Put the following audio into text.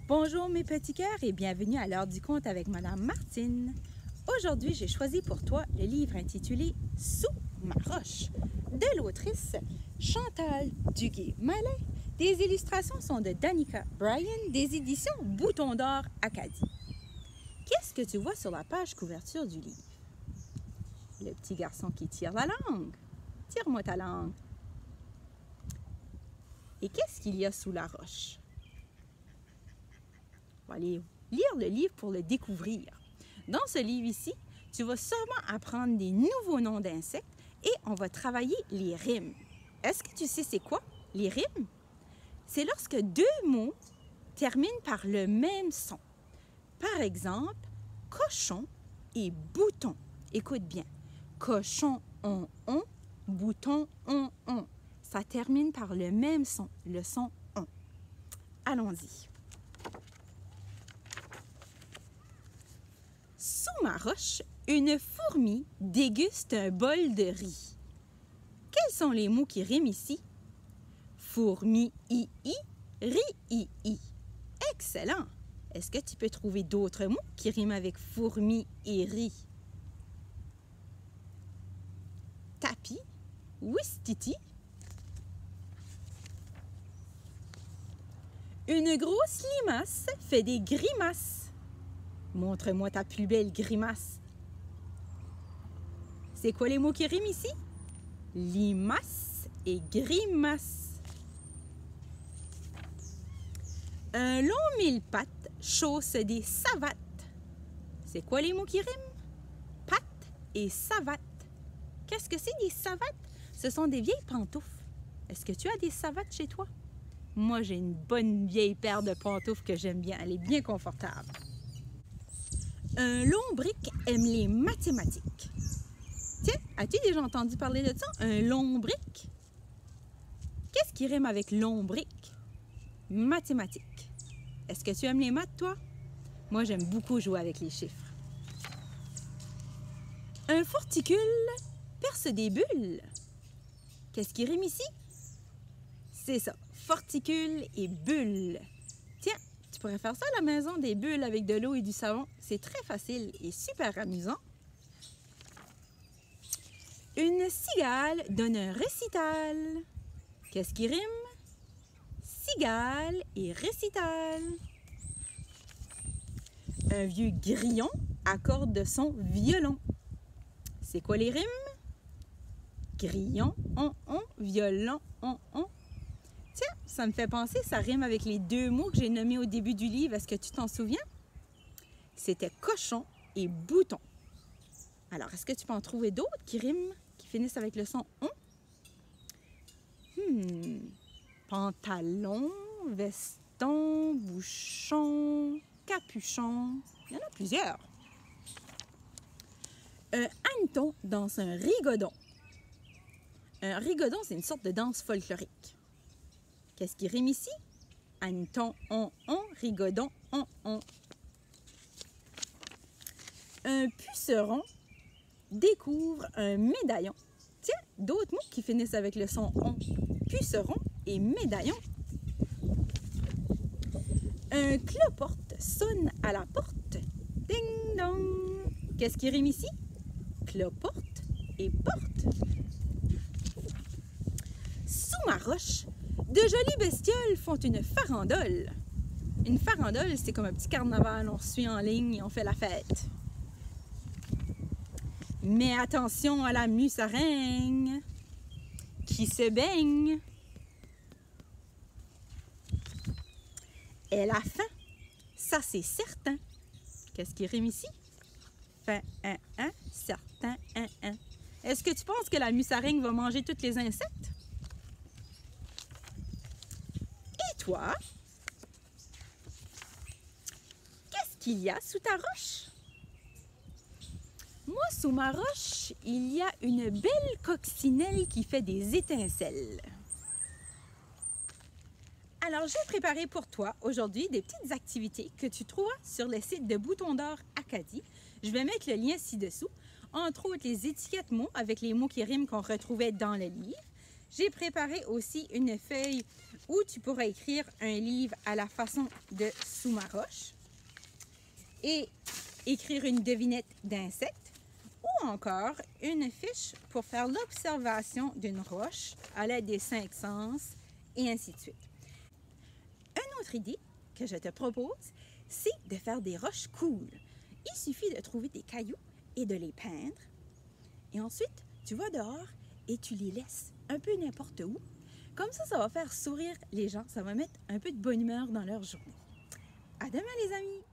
Bonjour mes petits cœurs et bienvenue à l'heure du conte avec Madame Martine. Aujourd'hui, j'ai choisi pour toi le livre intitulé « Sous ma roche » de l'autrice Chantal Duguay-Mallet. Des illustrations sont de Danica Bryan, des éditions Bouton d'Or Acadie. Qu'est-ce que tu vois sur la page couverture du livre? Le petit garçon qui tire la langue. Tire-moi ta langue. Et qu'est-ce qu'il y a sous la roche? On va aller lire le livre pour le découvrir. Dans ce livre ici, tu vas sûrement apprendre des nouveaux noms d'insectes et on va travailler les rimes. Est-ce que tu sais c'est quoi, les rimes? C'est lorsque deux mots terminent par le même son. Par exemple, cochon et bouton. Écoute bien. Cochon, on, bouton, on. Ça termine par le même son, le son on. Allons-y. Sous ma roche, une fourmi déguste un bol de riz. Quels sont les mots qui riment ici? Fourmi, i, riz, i. Excellent! Est-ce que tu peux trouver d'autres mots qui riment avec fourmi et riz? Tapis, ouistiti. Une grosse limace fait des grimaces. Montre-moi ta plus belle grimace. C'est quoi les mots qui riment ici? Limace et grimace. Un long mille-pattes chausse des savates. C'est quoi les mots qui riment? Pattes et savates. Qu'est-ce que c'est des savates? Ce sont des vieilles pantoufles. Est-ce que tu as des savates chez toi? Moi, j'ai une bonne vieille paire de pantoufles que j'aime bien. Elle est bien confortable. Un lombric aime les mathématiques. Tiens, as-tu déjà entendu parler de ça? Un lombric? Qu'est-ce qui rime avec lombric? Mathématiques. Est-ce que tu aimes les maths, toi? Moi, j'aime beaucoup jouer avec les chiffres. Un forticule perce des bulles. Qu'est-ce qui rime ici? C'est ça, forticule et bulle. Tiens, tu pourrais faire ça à la maison, des bulles avec de l'eau et du savon. C'est très facile et super amusant. Une cigale donne un récital. Qu'est-ce qui rime? Cigale et récital. Un vieux grillon accorde de son violon. C'est quoi les rimes? Grillon, on, violon, on. Tiens, ça me fait penser, ça rime avec les deux mots que j'ai nommés au début du livre. Est-ce que tu t'en souviens? C'était cochon et bouton. Alors, est-ce que tu peux en trouver d'autres qui riment, qui finissent avec le son on? Pantalon, veston, bouchon, capuchon. Il y en a plusieurs. Un hanneton danse un rigodon. Un rigodon, c'est une sorte de danse folklorique. Qu'est-ce qui rime ici? Hanneton, on, rigodon, on. Un puceron découvre un médaillon. Tiens, d'autres mots qui finissent avec le son on. Puceron et médaillon. Un cloporte sonne à la porte. Ding dong. Qu'est-ce qui rime ici? Cloporte et porte. Sous ma roche, de jolies bestioles font une farandole. Une farandole, c'est comme un petit carnaval, on se suit en ligne et on fait la fête. Mais attention à la musaraigne qui se baigne. Elle a faim, ça c'est certain. Qu'est-ce qui rime ici? Faim, certain, Est-ce que tu penses que la musaraigne va manger tous les insectes? Et toi? Qu'est-ce qu'il y a sous ta roche? Moi, sous ma roche, il y a une belle coccinelle qui fait des étincelles. Alors, j'ai préparé pour toi aujourd'hui des petites activités que tu trouveras sur le site de Bouton d'Or Acadie. Je vais mettre le lien ci-dessous. Entre autres, les étiquettes mots avec les mots qui riment qu'on retrouvait dans le livre. J'ai préparé aussi une feuille où tu pourras écrire un livre à la façon de Sous ma roche et écrire une devinette d'insectes ou encore une fiche pour faire l'observation d'une roche à l'aide des 5 sens et ainsi de suite. Une autre idée que je te propose, c'est de faire des roches cool. Il suffit de trouver des cailloux et de les peindre. Et ensuite, tu vas dehors et tu les laisses un peu n'importe où. Comme ça va faire sourire les gens. Ça va mettre un peu de bonne humeur dans leur journée. À demain les amis!